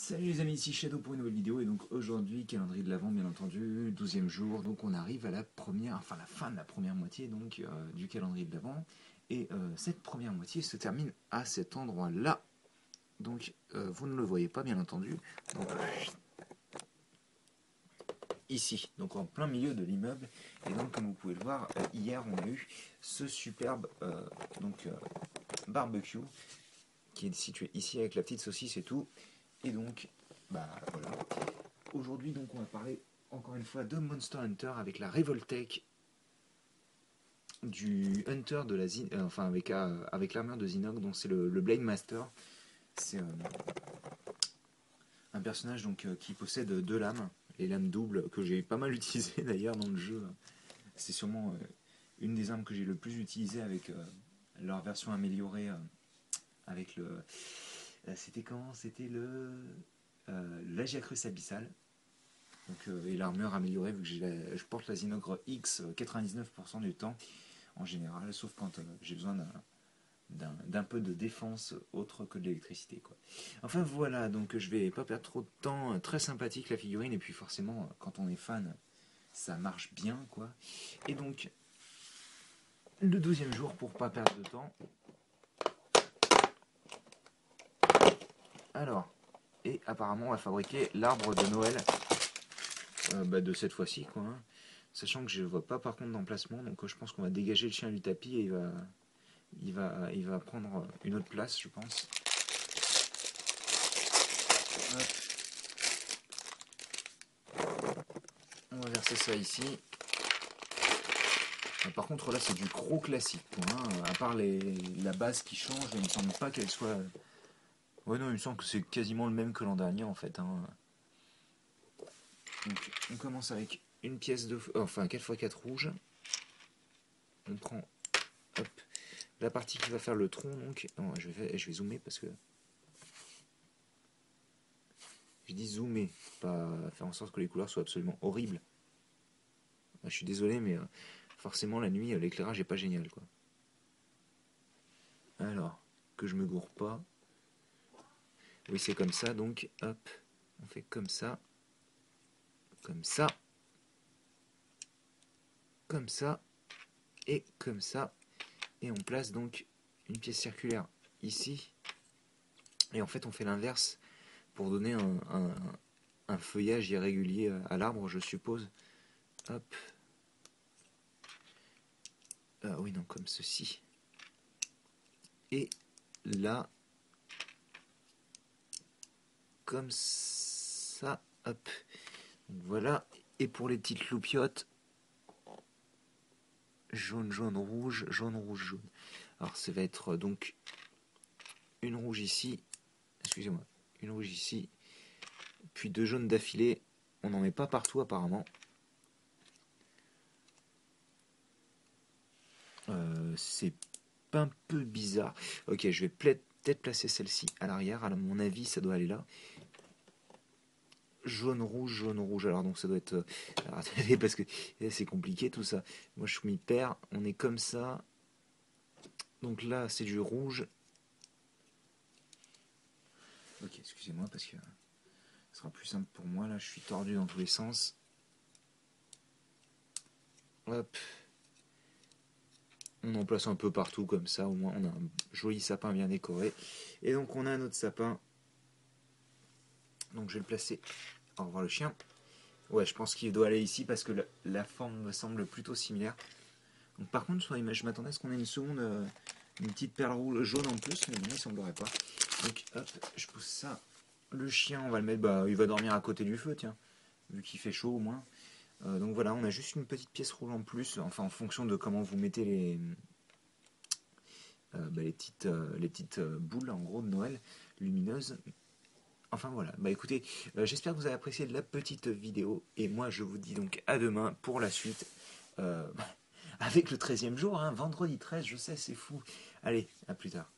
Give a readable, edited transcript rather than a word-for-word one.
Salut les amis, ici Shadow pour une nouvelle vidéo et donc aujourd'hui calendrier de l'Avent bien entendu, 12e jour, donc on arrive à la première, enfin la fin de la première moitié donc du calendrier de l'Avent et cette première moitié se termine à cet endroit là, donc vous ne le voyez pas bien entendu, donc ici, donc en plein milieu de l'immeuble et donc comme vous pouvez le voir, hier on a eu ce superbe barbecue qui est situé ici avec la petite saucisse et tout. Et donc, bah voilà. Aujourd'hui, donc, on va parler encore une fois de Monster Hunter avec la Revoltech du Hunter de la enfin avec l'armure de Zinog, donc c'est le Blade Master. C'est un personnage donc qui possède deux lames, les lames doubles que j'ai pas mal utilisées d'ailleurs dans le jeu. C'est sûrement une des armes que j'ai le plus utilisées avec leur version améliorée avec le. C'était quand? C'était le l'Agiacrus abyssal. Donc, et l'armure améliorée vu que je porte la Zinogre X 99% du temps en général, sauf quand j'ai besoin d'un peu de défense autre que de l'électricité quoi. Enfin voilà, donc je vais pas perdre trop de temps, très sympathique la figurine et puis forcément quand on est fan ça marche bien quoi. Et donc le 12e jour pour pas perdre de temps. Alors, et apparemment on va fabriquer l'arbre de Noël de cette fois-ci quoi. Hein. Sachant que je ne vois pas par contre d'emplacement, donc je pense qu'on va dégager le chien du tapis et il va prendre une autre place, je pense. Hop. On va verser ça ici. Par contre là c'est du gros classique, quoi, hein. À part la base qui change, il ne me semble pas qu'elle soit... Ouais non, il me semble que c'est quasiment le même que l'an dernier en fait. Hein. Donc on commence avec une pièce de... Enfin 4x4 rouge. On prend... Hop. La partie qui va faire le tronc, donc... Non, je vais zoomer parce que... Je dis zoomer, pas faire en sorte que les couleurs soient absolument horribles. Je suis désolé, mais forcément la nuit, l'éclairage est pas génial, quoi. Alors, que je me gourre pas. Oui, c'est comme ça, donc, hop, on fait comme ça, comme ça, comme ça, et comme ça. Et on place donc une pièce circulaire ici. Et en fait, on fait l'inverse pour donner un feuillage irrégulier à l'arbre, je suppose. Hop. Ah oui, non, comme ceci. Et là, comme ça, hop. Donc voilà. Et pour les petites loupiottes, jaune, jaune, rouge, jaune, rouge, jaune. Alors ça va être donc une rouge ici, excusez-moi, une rouge ici, puis deux jaunes d'affilée. On n'en met pas partout apparemment. C'est un peu bizarre. Ok, je vais peut-être placer celle-ci à l'arrière. À mon avis, ça doit aller là. Jaune, rouge, jaune, rouge. Alors donc ça doit être... alors, attendez, parce que c'est compliqué tout ça. Moi je m'y perds. On est comme ça. Donc là c'est du rouge. Ok, excusez-moi parce que ce sera plus simple pour moi. Là je suis tordu dans tous les sens. Hop. On en place un peu partout comme ça. Au moins on a un joli sapin bien décoré. Et donc on a notre sapin. Donc je vais le placer. Au revoir le chien. Ouais, je pense qu'il doit aller ici parce que la forme me semble plutôt similaire. Donc, par contre, sur l'image, je m'attendais à ce qu'on ait une seconde, une petite perle jaune en plus, mais non, il semblerait pas. Donc, hop, je pousse ça. Le chien, on va le mettre, bah, il va dormir à côté du feu, tiens, vu qu'il fait chaud au moins. Donc voilà, on a juste une petite pièce rouge en plus, enfin en fonction de comment vous mettez les petites boules en gros de Noël lumineuses. Enfin voilà, bah écoutez, j'espère que vous avez apprécié la petite vidéo et moi je vous dis donc à demain pour la suite. Avec le 13e jour, hein, vendredi 13, je sais, c'est fou. Allez, à plus tard.